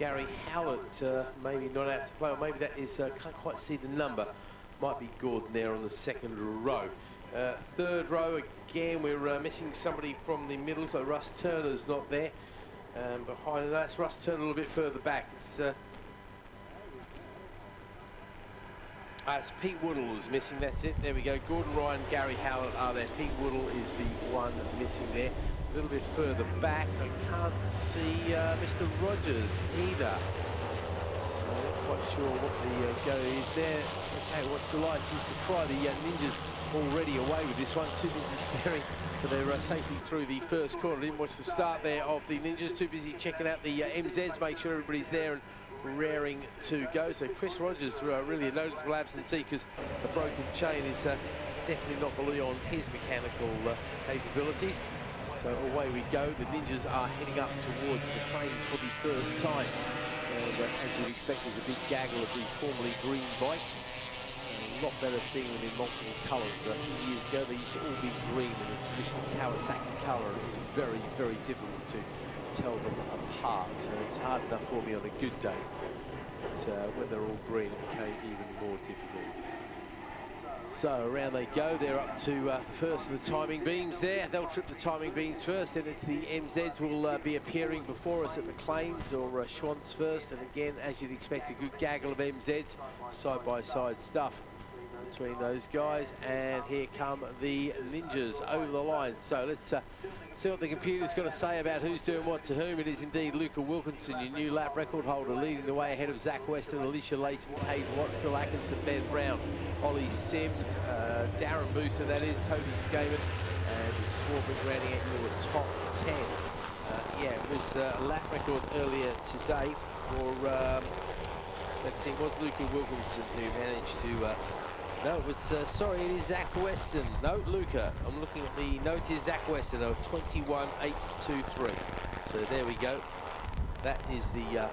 Gary Howlett maybe not out to play, or maybe that is, can't quite see the number. Might be Gordon there on the second row. Third row, again, we're missing somebody from the middle, so Russ Turner's not there. Behind that's Russ Turner a little bit further back. It's Pete Woodall who's missing, that's it. There we go. Gordon Ryan, Gary Howlett are there. Pete Woodall is the one missing there. A little bit further back, I can't see Mr. Rogers either. So I'm not quite sure what the go is there. Okay, watch the lights is the cry. The Ninjas already away with this one. Too busy staring, but they're safely through the first corner. Didn't watch the start there of the Ninjas. Too busy checking out the MZs, make sure everybody's there and raring to go. So Chris Rogers, really a noticeable absentee because the broken chain is definitely not beyond his mechanical capabilities. So away we go. The Ninjas are heading up towards McLean's for the first time. And as you'd expect, there's a big gaggle of these formerly green bikes. A lot better seeing them in multiple colours. A few years ago, they used to all be green in the traditional Kawasaki colour, and it was very, very difficult to tell them apart. So it's hard enough for me on a good day. But when they're all green, it became even more difficult. So around they go. They're up to the first of the timing beams there. They'll trip the timing beams first, then it's the MZs will be appearing before us at McLean's or Schwantz first. And again, as you'd expect, a good gaggle of MZs, side-by-side stuff between those guys. And here come the Ninjas over the line. So let's see what the computer's got to say about who's doing what to whom. It is indeed Luca Wilkinson, your new lap record holder, leading the way ahead of Zach Weston, Alicia Layton, Cade Watt, Phil Atkinson, Ben Brown, Ollie Sims, Darren Booster, that is, Toby Skaven, and Swarbrick rounding at your top 10. Yeah, it was a lap record earlier today for, let's see, it was Luca Wilkinson who managed to no, it was, sorry, it is Zach Weston. No, Luca. I'm looking at the note, is Zach Weston of 21.823. So there we go. That is the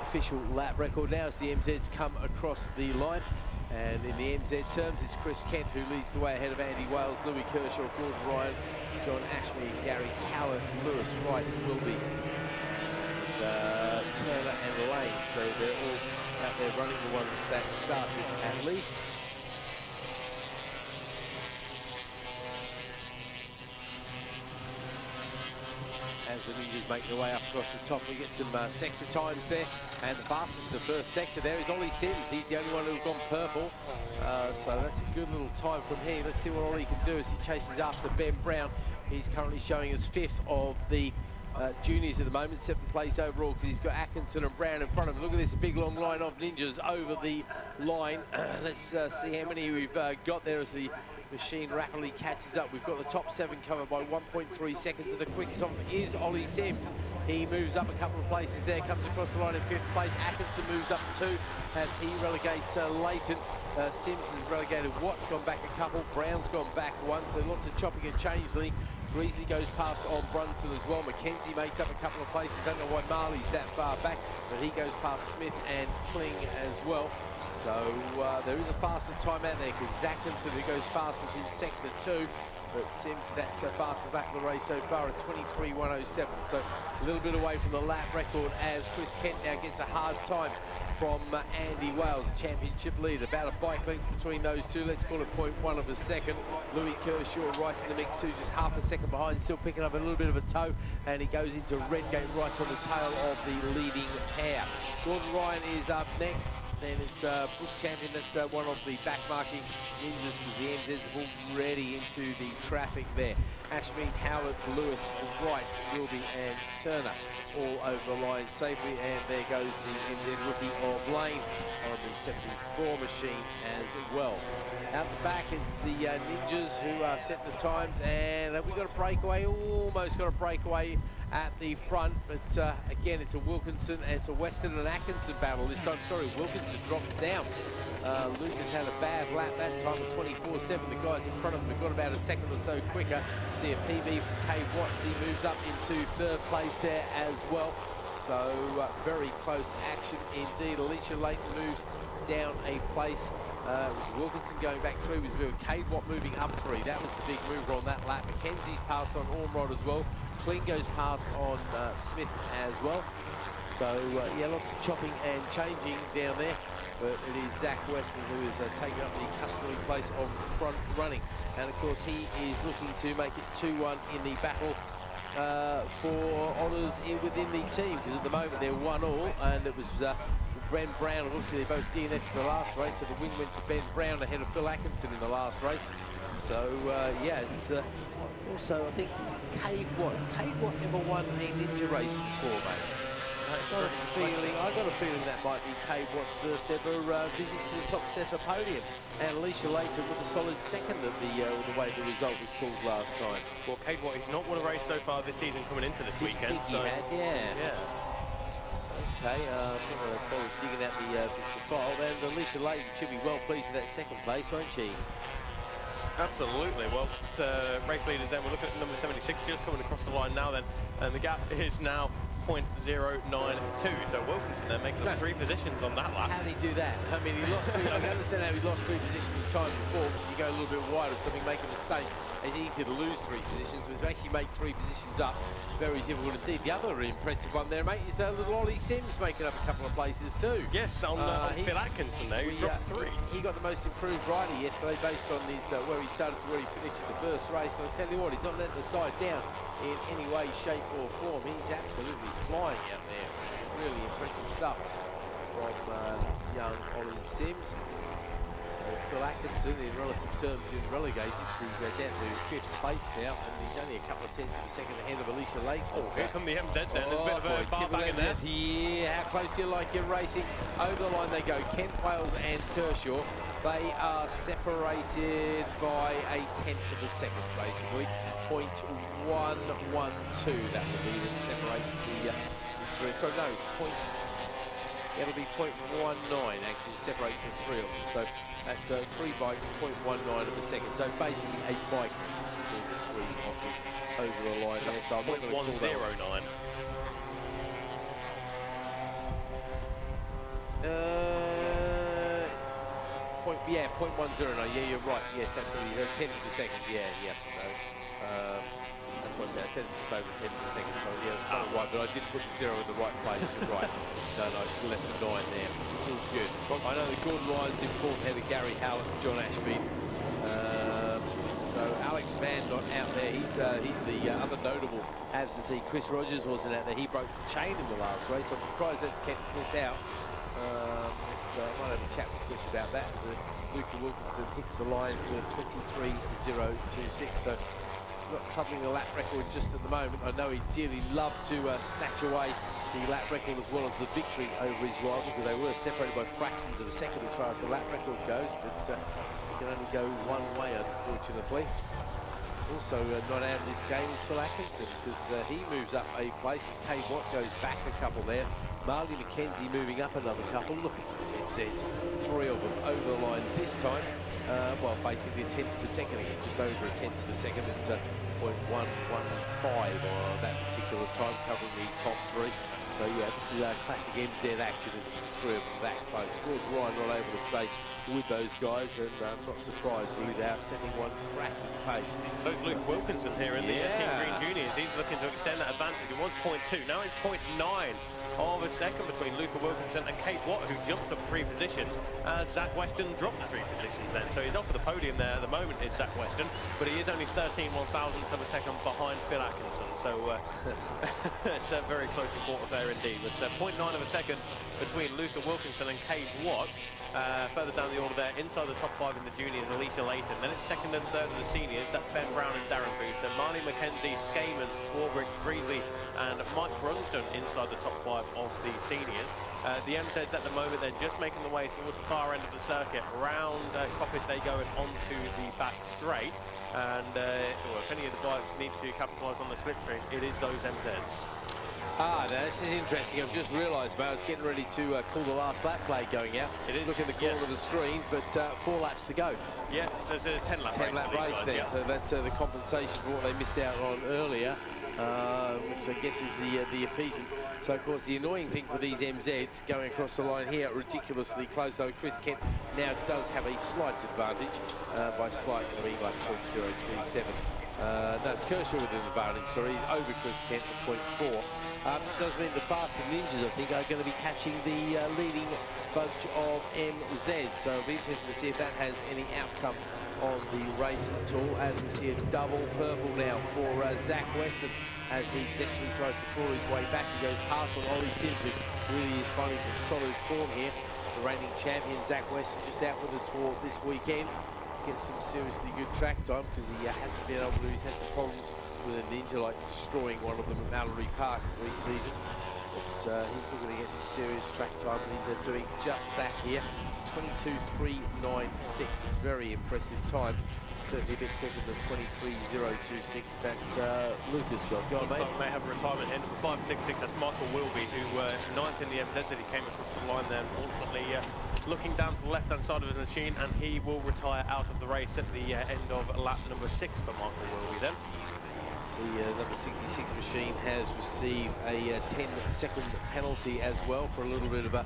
official lap record. Now as the MZs come across the line. And in the MZ terms, it's Chris Kent who leads the way ahead of Andy Wales, Louis Kershaw, Gordon Ryan, John Ashby, and Gary Howard. Lewis Wright will be Turner and Lane. So they're all out there running, the ones that started at least. As the Ninjas make their way up across the top, we get some sector times there. And the fastest in the first sector there is Ollie Sims. He's the only one who's gone purple. So that's a good little time from here. Let's see what Ollie can do as he chases after Ben Brown. He's currently showing us 5th of the juniors at the moment, 7th place overall, because he's got Atkinson and Brown in front of him. Look at this, a big long line of Ninjas over the line. Let's see how many we've got there as the machine rapidly catches up. We've got the top 7 covered by 1.3 seconds, and the quickest on is Ollie Sims. He moves up a couple of places there, comes across the line in 5th place. Atkinson moves up 2 as he relegates Layton. Sims has relegated Watt, gone back a couple. Brown's gone back 1, so lots of chopping and changeling. Greasley goes past on Brunson as well. Mackenzie makes up a couple of places. Don't know why Marley's that far back, but he goes past Smith and Kling as well. So there is a faster time out there because Atkinson, who goes fastest in sector 2, but Sims that fastest lap of the race so far at 23.107. So a little bit away from the lap record as Chris Kent now gets a hard time from Andy Wales, the championship leader. About a bike length between those two. Let's call it 0.1 of a second. Louis Kershaw right in the mix too, just half a second behind, still picking up a little bit of a toe, and he goes into Redgate right on the tail of the leading pair. Gordon Ryan is up next. Then it's Brook Champion, that's one of the back-marking Ninjas because the MZs are already into the traffic there. Ashmead, Howard, Lewis, Wright, Wilby and Turner all over the line safely, and there goes the MZ rookie of Lane on the 74 machine as well. Out the back it's the Ninjas who are setting the times, and we got a breakaway, almost got a breakaway at the front, but again it's a Wilkinson and it's a Weston and Atkinson battle this time. Sorry, Wilkinson drops down. Lucas had a bad lap that time of 24.7. The guys in front of him have got about a second or so quicker. See a PB from Cade Watts. He moves up into 3rd place there as well. So very close action indeed. Alicia Layton moves down a place. It was Wilkinson going back 3, was Cade Watt moving up 3. That was the big mover on that lap. Mackenzie's passed on Ormrod as well. Kling goes past on Smith as well. So, yeah, lots of chopping and changing down there. But it is Zach Weston who is taking up the customary place of front running. And, of course, he is looking to make it 2-1 in the battle for honours within the team, because at the moment they're 1-1, and it was Ben Brown. Obviously, they both DNF'd in the last race, so the win went to Ben Brown ahead of Phil Atkinson in the last race. So, yeah, it's also, I think, Cade Watts. Cade Watt ever won a ninja race before, mate? I got a feeling that might be Cade Watt's first ever visit to the top step of the podium. And Alicia Layton with a solid second at the way the result was called last time. Well, Cade Watt, he's not won a race so far this season coming into this weekend. He had, yeah. Okay, probably digging out the bits of file. And Alicia Layton should be well pleased with that second place, won't she? Absolutely. Well, race leaders then, we're looking at number 76 just coming across the line now then, and the gap is now 0.092. So Wilkinson then making up 3 positions on that lap. How did he do that? I mean, he lost 3. I can understand how he lost 3 positions in time before, because you go a little bit wide and something make a mistake. It's easy to lose 3 positions, but to actually make 3 positions up, very difficult indeed. The other impressive one there, mate, is little Ollie Sims making up a couple of places too. Yes, on Phil Atkinson there, he's dropped 3. He got the most improved rider yesterday based on his where he started to where he finished in the first race. And I'll tell you what, he's not letting the side down in any way, shape or form. He's absolutely flying out there. Really impressive stuff from young Ollie Sims. Phil Atkinson, in relative terms, been relegated. He's down to 5th place now, and he's only a couple of tenths of a second ahead of Alicia Layton. Oh, here come the MZs then. There's a bit of a bar back in there. Yeah, how close do you like your racing? Over the line they go. Kent Wales and Kershaw. They are separated by a tenth of a second, basically. 0.112, that will be that separates the three. Sorry, no, it'll be 0.19 actually, it separates the 3 of them. So that's 3 bikes, 0.19 of a second. So basically a bike between the 3 of them over the line there. So I'm not going to call that 0.109. Yeah, 0.109. Yeah, you're right. Yes, absolutely. A tenth of a second. Yeah. No. That's what I said. Just over 10 of a second. So yeah, it's kind of right, but I did put the 0 in the right place. You're right. No, I should have left the 9 there. It's all good. I know that Gordon Lyons informed ahead of Gary Howlett and John Ashby. So Alex Mann not out there. He's the other notable absentee. Chris Rogers wasn't out there. He broke the chain in the last race. I'm surprised that's kept Chris out. I might have a chat with Chris about that as Luca Wilkinson hits the line with 23.026. So not troubling the lap record just at the moment. I know he'd dearly love to snatch away the lap record as well as the victory over his rival, because they were separated by fractions of a second as far as the lap record goes, but it can only go one way, unfortunately. Also not out of this game is Phil Atkinson, because he moves up a place as Cade Watt goes back a couple there. Marley McKenzie moving up another couple. Look at those MZs, 3 of them over the line this time. Well, basically a tenth of a second again, just over a tenth of a second. It's 0.115 on that particular time, covering the top 3. So yeah, this is classic MZ action, isn't it? 3 of them that close. Gordon Ryan not able to stay with those guys, and I'm not surprised really they are sending one cracking pace. So it's Luke Wilkinson here in the Team Green Juniors. He's looking to extend that advantage. It was 0.2, now it's 0.9 of a second between Luca Wilkinson and Cade Watt, who jumps up 3 positions as Zach Weston drops 3 positions then. So he's off of the podium there at the moment is Zach Weston, but he is only 13/1000ths of a second behind Phil Atkinson. So it's a very close quarter there indeed, with 0.9 of a second between Luca Wilkinson and Cade Watt. Further down the order there, inside the top 5 in the juniors, Alicia Layton. Then it's second and third in the seniors. That's Ben Brown and Darren Booth. So Marley McKenzie, Skaman, Swarbrick, Greasley, and Mike Brunston inside the top 5 of the seniors. The MZs at the moment, they're just making the way towards the far end of the circuit. Round Coppice, they go onto the back straight. And well, if any of the bikes need to capitalise on the slipstream, it is those MZs. Now this is interesting. I've just realised, mate, I was getting ready to call the last lap play going out. It is. Look in the corner of the screen, but 4 laps to go. Yeah, so it's a 10-lap race. 10-lap race then. Yeah. So that's the compensation for what they missed out on earlier, which I guess is the appeasement. So of course the annoying thing for these MZs going across the line here, ridiculously close, though Chris Kent now does have a slight advantage. By slight, I mean like 0.037. That's Kershaw with an advantage, sorry, over Chris Kent at 0.4. Does mean the faster ninjas, I think, are going to be catching the leading bunch of MZs. So it'll be interesting to see if that has any outcome on the race at all, as we see a double purple now for Zach Weston as he desperately tries to claw his way back. He goes past on Ollie Sims, who really is finding some solid form here. The reigning champion Zach Weston just out with us for this weekend. Gets some seriously good track time because he hasn't been able to. He's had some problems with a ninja, like destroying one of them at Mallory Park pre-season. But he's looking to get some serious track time, and he's doing just that here. 22.396, very impressive time. Certainly a bit quicker than 23.026 that Luca's got. Go on, mate. May have a retirement here. Number 566, that's Michael Wilby, who 9th in the MZs, he came across the line there, unfortunately. Looking down to the left-hand side of his machine, and he will retire out of the race at the end of lap number 6 for Michael Wilby then. The number 66 machine has received a 10-second penalty as well for a little bit of a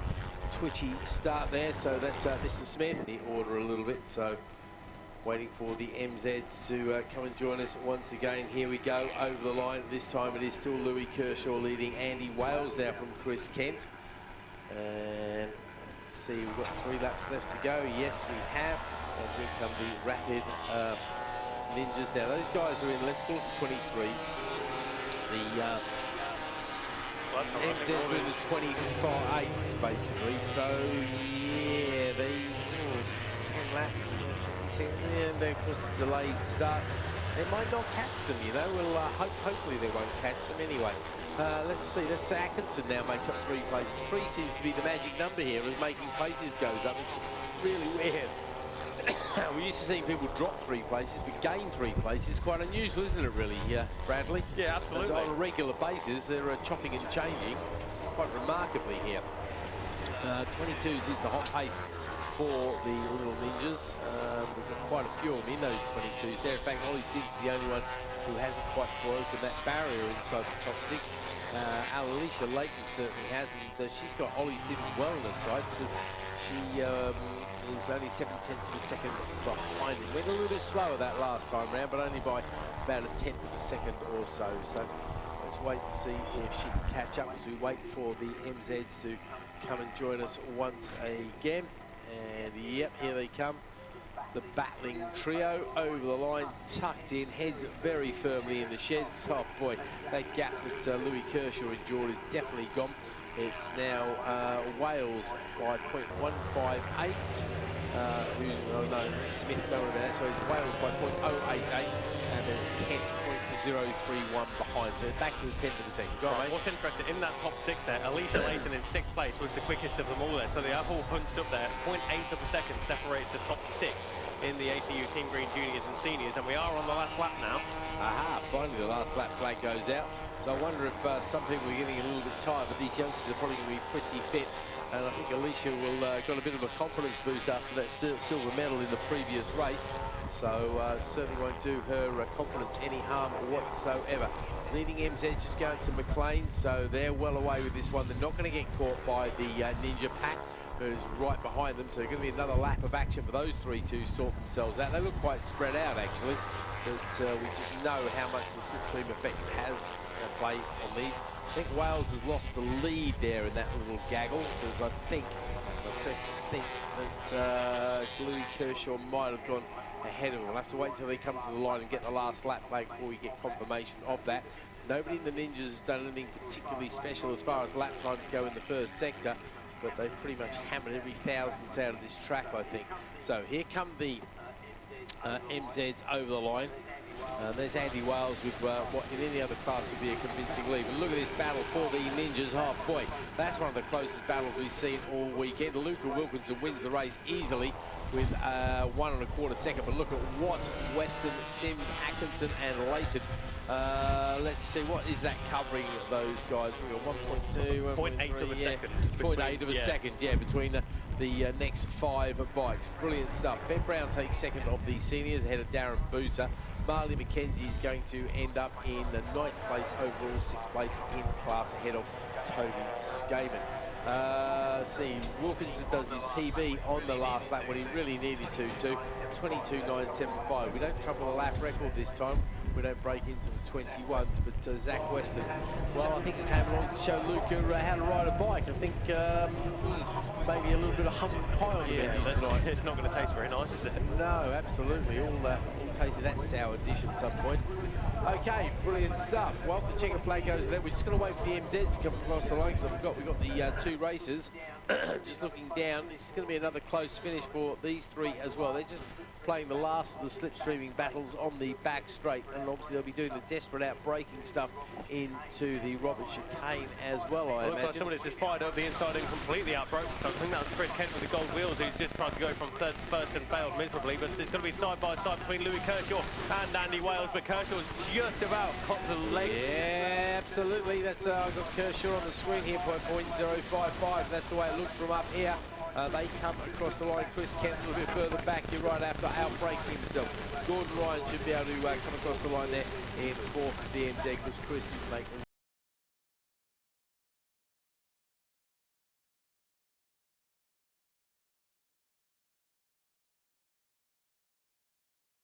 twitchy start there. So that's Mr. Smith. The order a little bit. So waiting for the MZs to come and join us once again. Here we go over the line. This time it is still Louis Kershaw leading Andy Wales now from Chris Kent. And let's see, we've got 3 laps left to go. Yes, we have. And here come the rapid ninjas. Now those guys are in, let's call it 23s. The MZs are in the 25s basically. So yeah, they 10 laps, 50 seconds, and then of course the delayed start. They might not catch them, you know. Well, hopefully they won't catch them anyway. Let's see, that's Atkinson now makes up 3 places. 3 seems to be the magic number here as making places goes up. It's really weird. We're used to seeing people drop 3 places, but gain 3 places. Quite unusual, isn't it, really, Bradley? Yeah, absolutely. On a regular basis, they're chopping and changing quite remarkably here. 22s is the hot pace for the little ninjas. We've got quite a few of them in those 22s there. In fact, Ollie Sims is the only one who hasn't quite broken that barrier inside the top 6. Alicia Layton certainly has, and she's got Ollie Sims well in her sights because she is only 7/10 of a second behind him. Went a little bit slower that last time round, but only by about 1/10 of a second or so. So let's wait and see if she can catch up as we wait for the MZs to come and join us once again. And yep, here they come. The battling trio over the line, tucked in, heads very firmly in the sheds. Oh boy, that gap that Louis Kershaw endured is definitely gone. It's now Wales by 0.158. Oh no, Smith don't remember that. So it's Wales by 0.088, and then it's Kent 0.031 behind. So back to the 10th of a second. Go on, mate. What's interesting, in that top 6 there, Alicia Layton in 6th place was the quickest of them all there. So they are all punched up there. 0.8 of a second separates the top 6 in the ACU Team Green Juniors and Seniors. And we are on the last lap now. Aha, finally the last lap flag goes out. So I wonder if some people are getting a little bit tired, but these youngsters are probably going to be pretty fit. And I think Alicia will got a bit of a confidence boost after that silver medal in the previous race. So certainly won't do her confidence any harm whatsoever. Leading MZ just going to McLean, so they're well away with this one. They're not going to get caught by the Ninja Pack, who's right behind them. So there's going to be another lap of action for those 3 to sort themselves out. They look quite spread out actually, but we just know how much the slipstream effect has play on these. I think Wales has lost the lead there in that little gaggle, because I think, I stress think that Louis Kershaw might have gone ahead of them. We'll have to wait till they come to the line and get the last lap play before we get confirmation of that. Nobody in the Ninjas has done anything particularly special as far as lap times go in the first sector, but they've pretty much hammered every thousandth out of this track, I think. So here come the MZs over the line. There's Andy Wales with what in any other class would be a convincing lead. But look at this battle for the Ninjas. Oh boy, that's one of the closest battles we've seen all weekend. Luca Wilkinson wins the race easily with 1 1/4 second. But look at what Weston, Sims, Atkinson and Layton. Let's see, what is that covering those guys? We've got 1.2, 0.8 of a second. 0.8 of a second, yeah, between the next 5 bikes. Brilliant stuff. Ben Brown takes second of the seniors ahead of Darren Booser. Marley McKenzie is going to end up in the 9th place overall, 6th place in class ahead of Toby Skaman. See, Wilkinson does his PB on the last lap when he really needed to, 22.975. We don't trouble a lap record this time. We don't break into the 21s, but Zach Weston, well, I think he came along to show Luca how to ride a bike. I think maybe a little bit of humble pie on the menu tonight. It's not going to taste very nice, is it? No, absolutely. All tasted that sour dish at some point. Okay, brilliant stuff. Well, the checker flag goes there. We're just going to wait for the MZs to come across the line because we've got the two racers. Just looking down, this is going to be another close finish for these three as well. They're just playing the last of the slipstreaming battles on the back straight, and obviously they'll be doing the desperate out braking stuff into the Robert chicane as well, I looks imagine. like somebody's just fired up the inside and completely outbroke. I think that was Chris Kent with the gold wheels who just tried to go from third to first and failed miserably, but it's going to be side by side between Louis Kershaw and Andy Wales, but Kershaw's just about caught the legs. Yeah, absolutely. That's I've got Kershaw on the screen here, .055. That's the way it looks from up here. They come across the line. Chris Kent a little bit further back here right after outbraking himself. Gordon Ryan should be able to come across the line there in fourth BMZ because Chris didn't make